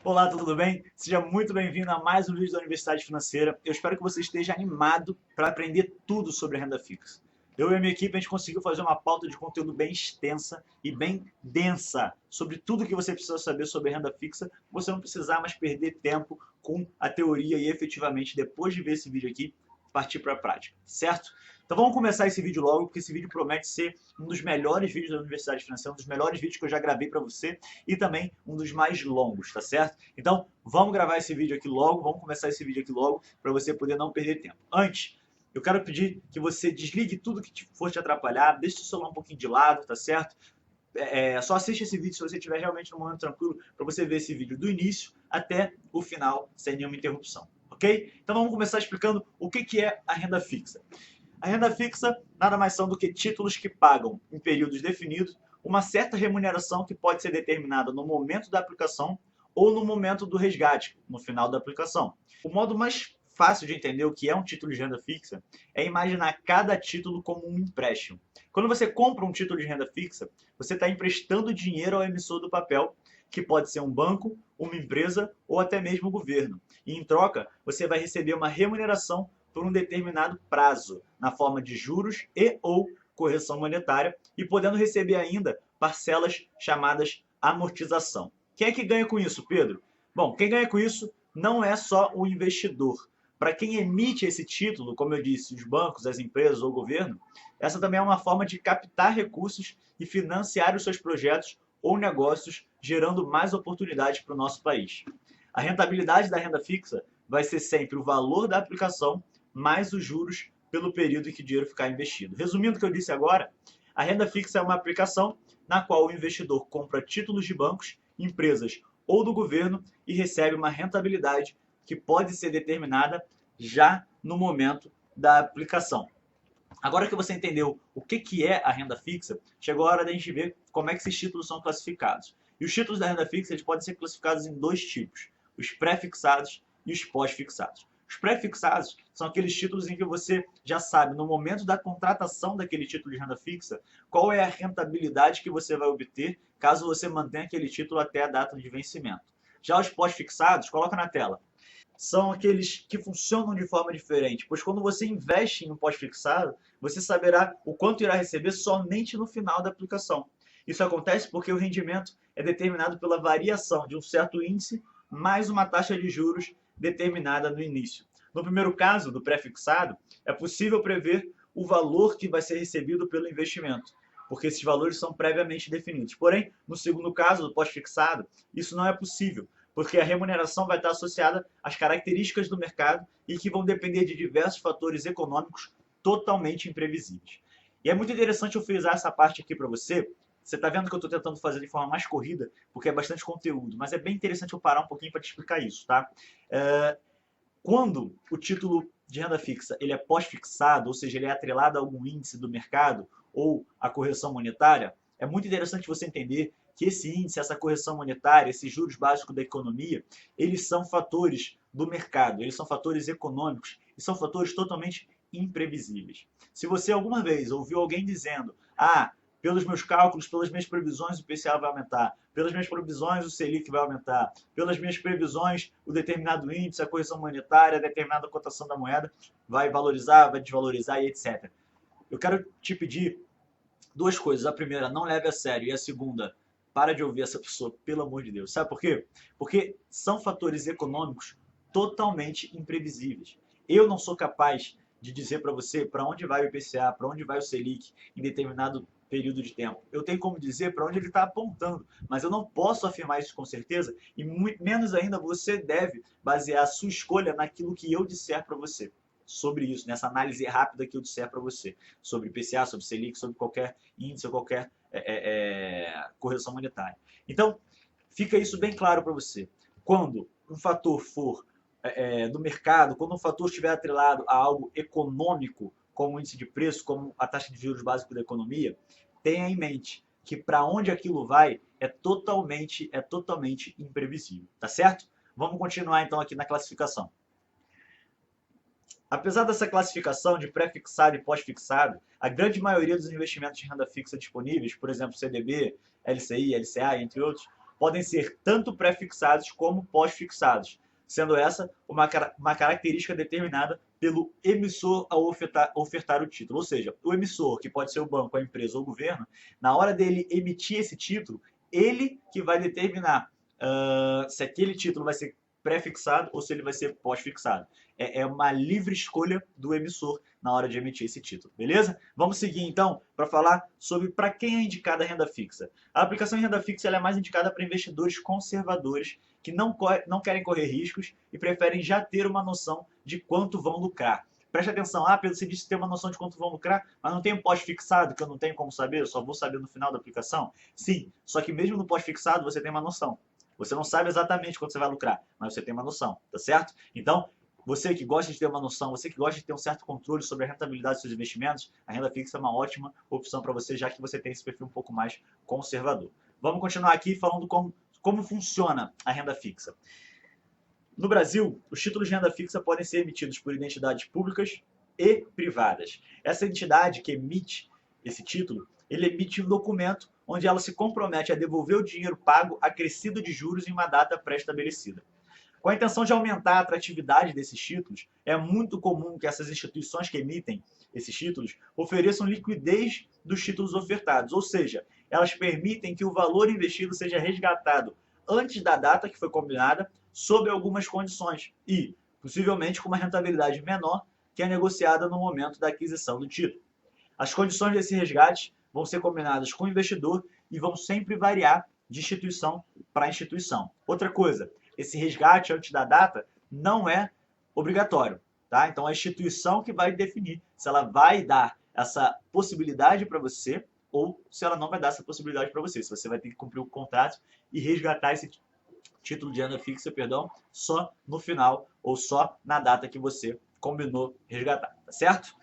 Olá, tudo bem? Seja muito bem-vindo a mais um vídeo da Universidade Financeira. Eu espero que você esteja animado para aprender tudo sobre renda fixa. Eu e a minha equipe, a gente conseguiu fazer uma pauta de conteúdo bem extensa e bem densa sobre tudo que você precisa saber sobre renda fixa. Você não precisar mais perder tempo com a teoria e efetivamente, depois de ver esse vídeo aqui, partir para a prática, certo? Então vamos começar esse vídeo logo, porque esse vídeo promete ser um dos melhores vídeos da Universidade Financeira, um dos melhores vídeos que eu já gravei para você e também um dos mais longos, tá certo? Então vamos gravar esse vídeo aqui logo, vamos começar esse vídeo aqui logo para você poder não perder tempo. Antes, eu quero pedir que você desligue tudo que for te atrapalhar, deixe o celular um pouquinho de lado, tá certo? Só assiste esse vídeo se você estiver realmente num momento tranquilo para você ver esse vídeo do início até o final, sem nenhuma interrupção, ok? Então vamos começar explicando o que é a renda fixa. A renda fixa nada mais são do que títulos que pagam, em períodos definidos, uma certa remuneração que pode ser determinada no momento da aplicação ou no momento do resgate, no final da aplicação. O modo mais fácil de entender o que é um título de renda fixa é imaginar cada título como um empréstimo. Quando você compra um título de renda fixa, você está emprestando dinheiro ao emissor do papel, que pode ser um banco, uma empresa ou até mesmo o governo. E em troca, você vai receber uma remuneração por um determinado prazo, na forma de juros e ou correção monetária, e podendo receber ainda parcelas chamadas amortização. Quem é que ganha com isso, Pedro? Bom, quem ganha com isso não é só o investidor. Para quem emite esse título, como eu disse, os bancos, as empresas ou o governo, essa também é uma forma de captar recursos e financiar os seus projetos ou negócios, gerando mais oportunidades para o nosso país. A rentabilidade da renda fixa vai ser sempre o valor da aplicação mais os juros pelo período em que o dinheiro ficar investido. Resumindo o que eu disse agora, a renda fixa é uma aplicação na qual o investidor compra títulos de bancos, empresas ou do governo e recebe uma rentabilidade que pode ser determinada já no momento da aplicação. Agora que você entendeu o que é a renda fixa, chegou a hora da gente ver como é que esses títulos são classificados. E os títulos da renda fixa eles podem ser classificados em dois tipos, os pré-fixados e os pós-fixados. Os pré-fixados são aqueles títulos em que você já sabe, no momento da contratação daquele título de renda fixa, qual é a rentabilidade que você vai obter caso você mantenha aquele título até a data de vencimento. Já os pós-fixados, coloca na tela, são aqueles que funcionam de forma diferente, pois quando você investe em um pós-fixado, você saberá o quanto irá receber somente no final da aplicação. Isso acontece porque o rendimento é determinado pela variação de um certo índice mais uma taxa de juros determinada no início. No primeiro caso, do pré-fixado, é possível prever o valor que vai ser recebido pelo investimento, porque esses valores são previamente definidos. Porém, no segundo caso, do pós-fixado, isso não é possível, porque a remuneração vai estar associada às características do mercado e que vão depender de diversos fatores econômicos totalmente imprevisíveis. E é muito interessante eu frisar essa parte aqui para você. Você está vendo que eu estou tentando fazer de forma mais corrida, porque é bastante conteúdo, mas é bem interessante eu parar um pouquinho para te explicar isso, tá? Quando o título de renda fixa ele é pós-fixado, ou seja, ele é atrelado a algum índice do mercado ou a correção monetária, é muito interessante você entender que esse índice, essa correção monetária, esses juros básicos da economia, eles são fatores do mercado, eles são fatores econômicos e são fatores totalmente imprevisíveis. Se você alguma vez ouviu alguém dizendo, pelos meus cálculos, pelas minhas previsões, o IPCA vai aumentar. Pelas minhas previsões, o Selic vai aumentar. Pelas minhas previsões, o determinado índice, a correção monetária, a determinada cotação da moeda vai valorizar, vai desvalorizar e etc. Eu quero te pedir duas coisas. A primeira, não leve a sério. E a segunda, para de ouvir essa pessoa, pelo amor de Deus. Sabe por quê? Porque são fatores econômicos totalmente imprevisíveis. Eu não sou capaz de dizer para você para onde vai o IPCA, para onde vai o Selic em determinado período de tempo. Eu tenho como dizer para onde ele está apontando, mas eu não posso afirmar isso com certeza e muito menos ainda você deve basear a sua escolha naquilo que eu disser para você sobre isso, nessa análise rápida que eu disser para você, sobre IPCA, sobre Selic, sobre qualquer índice ou qualquer correção monetária. Então, fica isso bem claro para você. Quando um fator for do mercado, quando um fator estiver atrelado a algo econômico, como o índice de preço, como a taxa de juros básico da economia, tenha em mente que para onde aquilo vai é totalmente imprevisível, tá certo? Vamos continuar então aqui na classificação. Apesar dessa classificação de pré-fixado e pós-fixado, a grande maioria dos investimentos de renda fixa disponíveis, por exemplo, CDB, LCI, LCA, entre outros, podem ser tanto pré-fixados como pós-fixados, sendo essa uma característica determinada pelo emissor ao ofertar o título. Ou seja, o emissor, que pode ser o banco, a empresa ou o governo, na hora dele emitir esse título, ele que vai determinar se aquele título vai ser pré-fixado ou se ele vai ser pós-fixado. É uma livre escolha do emissor na hora de emitir esse título, beleza? Vamos seguir então para falar sobre para quem é indicada a renda fixa. A aplicação em renda fixa ela é mais indicada para investidores conservadores que não querem correr riscos e preferem já ter uma noção de quanto vão lucrar. Preste atenção, Pedro, você disse que tem uma noção de quanto vão lucrar, mas não tem um pós-fixado que eu não tenho como saber, eu só vou saber no final da aplicação? Sim, só que mesmo no pós-fixado você tem uma noção. Você não sabe exatamente quanto você vai lucrar, mas você tem uma noção, tá certo? Então, você que gosta de ter uma noção, você que gosta de ter um certo controle sobre a rentabilidade dos seus investimentos, a renda fixa é uma ótima opção para você, já que você tem esse perfil um pouco mais conservador. Vamos continuar aqui falando como funciona a renda fixa. No Brasil, os títulos de renda fixa podem ser emitidos por entidades públicas e privadas. Essa entidade que emite esse título, ele emite um documento onde ela se compromete a devolver o dinheiro pago acrescido de juros em uma data pré-estabelecida. Com a intenção de aumentar a atratividade desses títulos, é muito comum que essas instituições que emitem esses títulos ofereçam liquidez dos títulos ofertados, ou seja, elas permitem que o valor investido seja resgatado antes da data que foi combinada, sob algumas condições e, possivelmente, com uma rentabilidade menor que é negociada no momento da aquisição do título. As condições desse resgate vão ser combinadas com o investidor e vão sempre variar de instituição para instituição. Outra coisa, esse resgate antes da data não é obrigatório, tá? Então a instituição que vai definir se ela vai dar essa possibilidade para você ou se ela não vai dar essa possibilidade para você. Se você vai ter que cumprir o contrato e resgatar esse título de renda fixa, só no final ou só na data que você combinou resgatar, tá certo?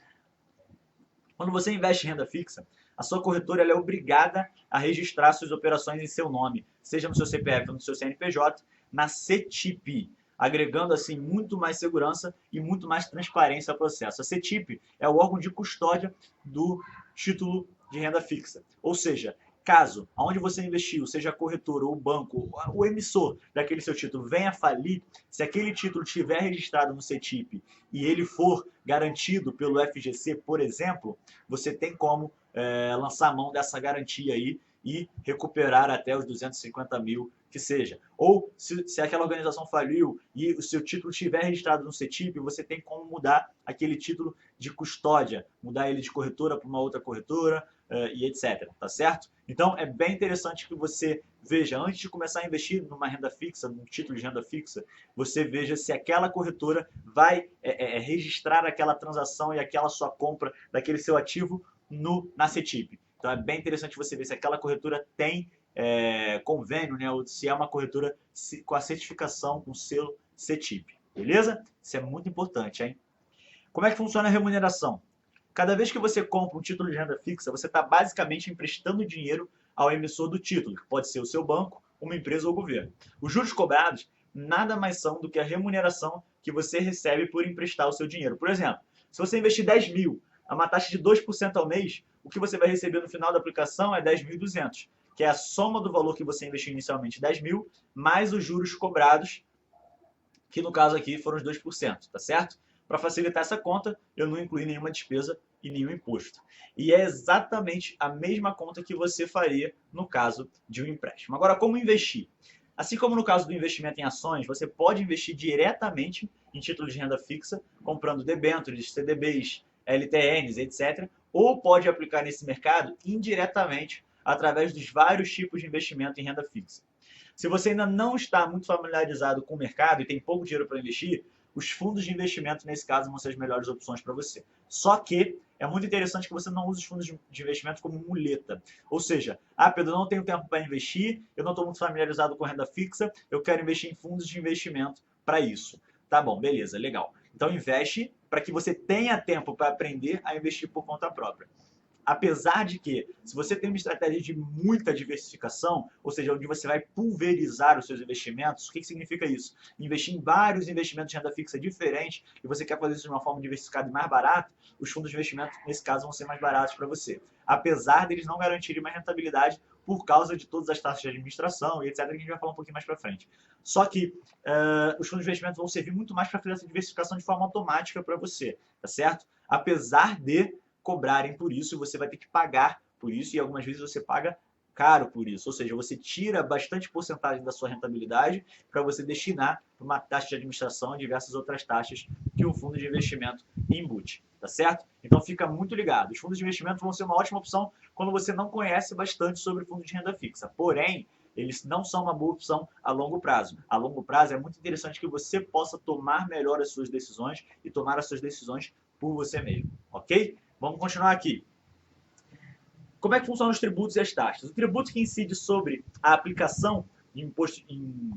Quando você investe em renda fixa, a sua corretora ela é obrigada a registrar suas operações em seu nome, seja no seu CPF ou no seu CNPJ, na CETIP, agregando assim muito mais segurança e muito mais transparência ao processo. A CETIP é o órgão de custódia do título de renda fixa, ou seja, caso aonde você investiu, seja a corretora ou o banco, o emissor daquele seu título venha a falir, se aquele título estiver registrado no CETIP e ele for garantido pelo FGC, por exemplo, você tem como lançar a mão dessa garantia aí e recuperar até os 250 mil que seja. Ou se aquela organização faliu e o seu título estiver registrado no CETIP, você tem como mudar aquele título de custódia, mudar ele de corretora para uma outra corretora e etc. Tá certo? Então é bem interessante que você veja, antes de começar a investir numa renda fixa, num título de renda fixa, você veja se aquela corretora vai registrar aquela transação e aquela sua compra daquele seu ativo na CETIP. Então é bem interessante você ver se aquela corretora tem convênio, né, ou se é uma corretora com a certificação, com o selo CETIP. Beleza? Isso é muito importante, hein? Como é que funciona a remuneração? Cada vez que você compra um título de renda fixa, você está basicamente emprestando dinheiro ao emissor do título, que pode ser o seu banco, uma empresa ou governo. Os juros cobrados nada mais são do que a remuneração que você recebe por emprestar o seu dinheiro. Por exemplo, se você investir 10 mil a uma taxa de 2% ao mês, o que você vai receber no final da aplicação é 10.200, que é a soma do valor que você investiu inicialmente, 10 mil, mais os juros cobrados, que no caso aqui foram os 2%, tá certo? Para facilitar essa conta, eu não incluí nenhuma despesa e nenhum imposto. E é exatamente a mesma conta que você faria no caso de um empréstimo. Agora, como investir? Assim como no caso do investimento em ações, você pode investir diretamente em títulos de renda fixa, comprando debêntures, CDBs, LTNs, etc. Ou pode aplicar nesse mercado indiretamente através dos vários tipos de investimento em renda fixa. Se você ainda não está muito familiarizado com o mercado e tem pouco dinheiro para investir, os fundos de investimento, nesse caso, vão ser as melhores opções para você. Só que é muito interessante que você não use os fundos de investimento como muleta. Ou seja, Pedro, eu não tenho tempo para investir, eu não estou muito familiarizado com renda fixa, eu quero investir em fundos de investimento para isso. Tá bom, beleza, legal. Então investe para que você tenha tempo para aprender a investir por conta própria. Apesar de que, se você tem uma estratégia de muita diversificação, ou seja, onde você vai pulverizar os seus investimentos, o que significa isso? Investir em vários investimentos de renda fixa diferentes e você quer fazer isso de uma forma diversificada e mais barata, os fundos de investimento, nesse caso, vão ser mais baratos para você. Apesar deles não garantirem uma rentabilidade por causa de todas as taxas de administração e etc, que a gente vai falar um pouquinho mais para frente. Só que os fundos de investimento vão servir muito mais para fazer essa diversificação de forma automática para você, tá certo? Apesar de cobrarem por isso, você vai ter que pagar por isso e algumas vezes você paga caro por isso, ou seja, você tira bastante porcentagem da sua rentabilidade para você destinar para uma taxa de administração e diversas outras taxas que o fundo de investimento embute, tá certo? Então fica muito ligado. Os fundos de investimento vão ser uma ótima opção quando você não conhece bastante sobre fundos de renda fixa. Porém, eles não são uma boa opção a longo prazo. A longo prazo é muito interessante que você possa tomar melhor as suas decisões e tomar as suas decisões por você mesmo, ok? Vamos continuar aqui. Como é que funcionam os tributos e as taxas? O tributo que incide sobre a aplicação de imposto em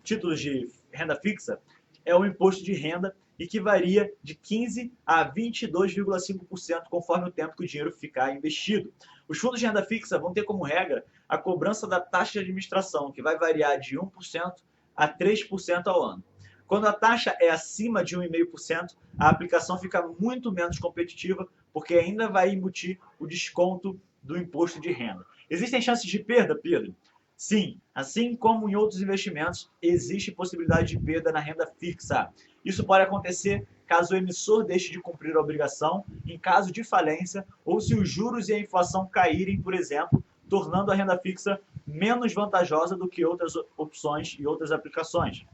títulos de renda fixa é o imposto de renda e que varia de 15% a 22,5% conforme o tempo que o dinheiro ficar investido. Os fundos de renda fixa vão ter como regra a cobrança da taxa de administração, que vai variar de 1% a 3% ao ano. Quando a taxa é acima de 1,5%, a aplicação fica muito menos competitiva, porque ainda vai embutir o desconto do imposto de renda. Existem chances de perda, Pedro? Sim, assim como em outros investimentos, existe possibilidade de perda na renda fixa. Isso pode acontecer caso o emissor deixe de cumprir a obrigação, em caso de falência, ou se os juros e a inflação caírem, por exemplo, tornando a renda fixa menos vantajosa do que outras opções e outras aplicações.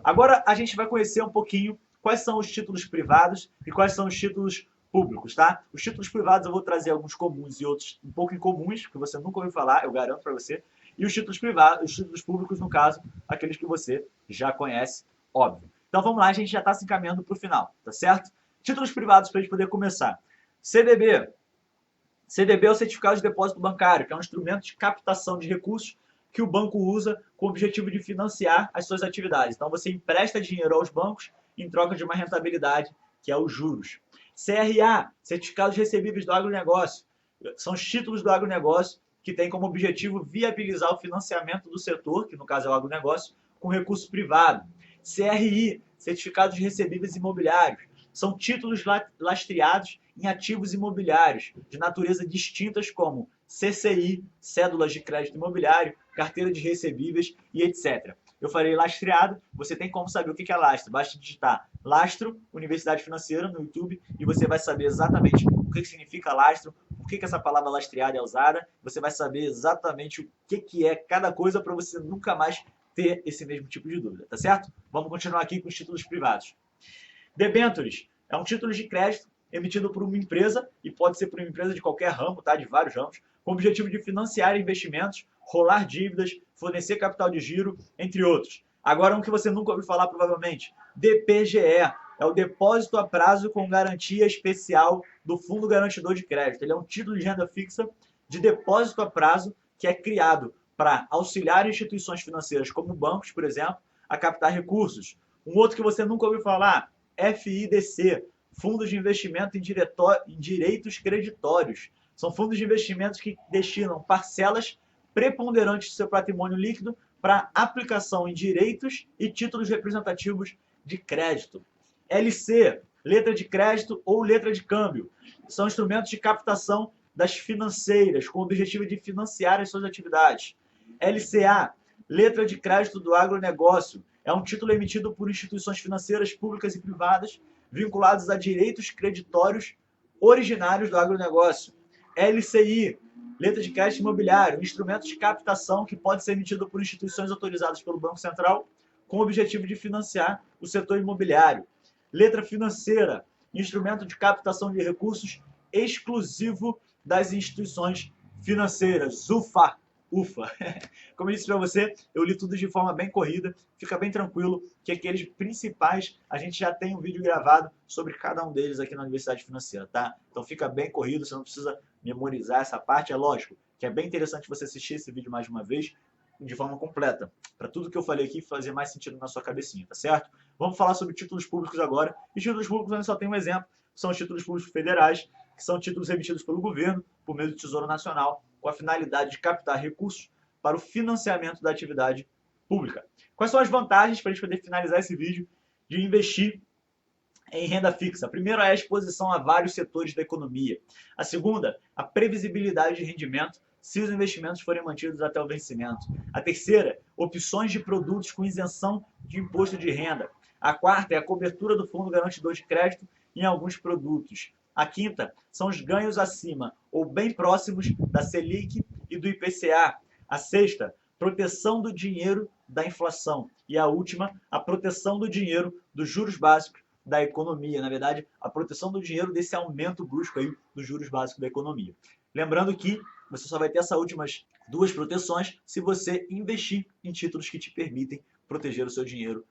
Agora a gente vai conhecer um pouquinho quais são os títulos privados e quais são os títulos públicos, tá? Os títulos privados eu vou trazer alguns comuns e outros um pouco incomuns, que você nunca ouviu falar, eu garanto para você. E os títulos privados, os títulos públicos, no caso, aqueles que você já conhece, óbvio. Então vamos lá, a gente já está se encaminhando para o final, tá certo? Títulos privados para a gente poder começar. CDB. CDB é o Certificado de Depósito Bancário, que é um instrumento de captação de recursos que o banco usa com o objetivo de financiar as suas atividades. Então você empresta dinheiro aos bancos em troca de uma rentabilidade, que é os juros. CRA, Certificados Recebíveis do Agronegócio. São os títulos do agronegócio que têm como objetivo viabilizar o financiamento do setor, que no caso é o agronegócio, com recurso privado. CRI, Certificados Recebíveis Imobiliários. São títulos lastreados em ativos imobiliários de natureza distintas como CCI, Cédulas de Crédito Imobiliário, Carteira de Recebíveis e etc. Eu falei lastreado, você tem como saber o que é lastro. Basta digitar lastro, Universidade Financeira no YouTube e você vai saber exatamente o que significa lastro, por que essa palavra lastreada é usada, você vai saber exatamente o que é cada coisa para você nunca mais ter esse mesmo tipo de dúvida, tá certo? Vamos continuar aqui com os títulos privados. Debêntures é um título de crédito emitido por uma empresa, e pode ser por uma empresa de qualquer ramo, tá? De vários ramos, com o objetivo de financiar investimentos, rolar dívidas, fornecer capital de giro, entre outros. Agora, um que você nunca ouviu falar provavelmente, DPGE, é o Depósito a Prazo com Garantia Especial do Fundo Garantidor de Crédito. Ele é um título de renda fixa de depósito a prazo que é criado para auxiliar instituições financeiras, como bancos, por exemplo, a captar recursos. Um outro que você nunca ouviu falar, FIDC, Fundos de Investimento em Direitos Creditórios. São fundos de investimentos que destinam parcelas preponderantes do seu patrimônio líquido para aplicação em direitos e títulos representativos de crédito. LC, letra de crédito ou letra de câmbio. São instrumentos de captação das financeiras, com o objetivo de financiar as suas atividades. LCA, letra de crédito do agronegócio. É um título emitido por instituições financeiras públicas e privadas vinculados a direitos creditórios originários do agronegócio. LCI, letra de crédito imobiliário, instrumento de captação que pode ser emitido por instituições autorizadas pelo Banco Central com o objetivo de financiar o setor imobiliário. Letra financeira, instrumento de captação de recursos exclusivo das instituições financeiras. UFA. Como eu disse para você, eu li tudo de forma bem corrida, fica bem tranquilo que aqueles principais a gente já tem um vídeo gravado sobre cada um deles aqui na Universidade Financeira, tá? Então fica bem corrido, você não precisa memorizar essa parte, é lógico que é bem interessante você assistir esse vídeo mais de uma vez, de forma completa, para tudo que eu falei aqui fazer mais sentido na sua cabecinha, tá certo? Vamos falar sobre títulos públicos agora, e títulos públicos ainda só tem um exemplo, são os títulos públicos federais, que são títulos emitidos pelo governo, por meio do Tesouro Nacional, com a finalidade de captar recursos para o financiamento da atividade pública. Quais são as vantagens, para a gente poder finalizar esse vídeo, de investir em renda fixa? A primeira é a exposição a vários setores da economia. A segunda, a previsibilidade de rendimento, se os investimentos forem mantidos até o vencimento. A terceira, opções de produtos com isenção de imposto de renda. A quarta é a cobertura do Fundo Garantidor de Crédito em alguns produtos. A quinta são os ganhos acima ou bem próximos da Selic e do IPCA. A sexta, proteção do dinheiro da inflação. E a última, a proteção do dinheiro dos juros básicos da economia. Na verdade, a proteção do dinheiro desse aumento brusco aí dos juros básicos da economia. Lembrando que você só vai ter essas últimas duas proteções se você investir em títulos que te permitem proteger o seu dinheiro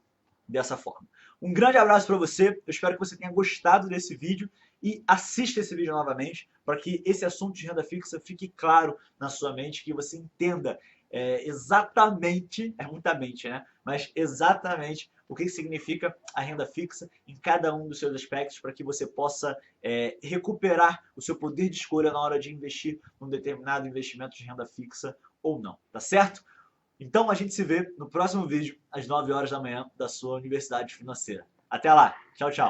dessa forma. Um grande abraço para você, eu espero que você tenha gostado desse vídeo e assista esse vídeo novamente para que esse assunto de renda fixa fique claro na sua mente, que você entenda exatamente, é muita mente, né? Mas exatamente o que significa a renda fixa em cada um dos seus aspectos para que você possa recuperar o seu poder de escolha na hora de investir num determinado investimento de renda fixa ou não, tá certo? Então a gente se vê no próximo vídeo às 9 horas da manhã da sua Universidade Financeira. Até lá, tchau, tchau!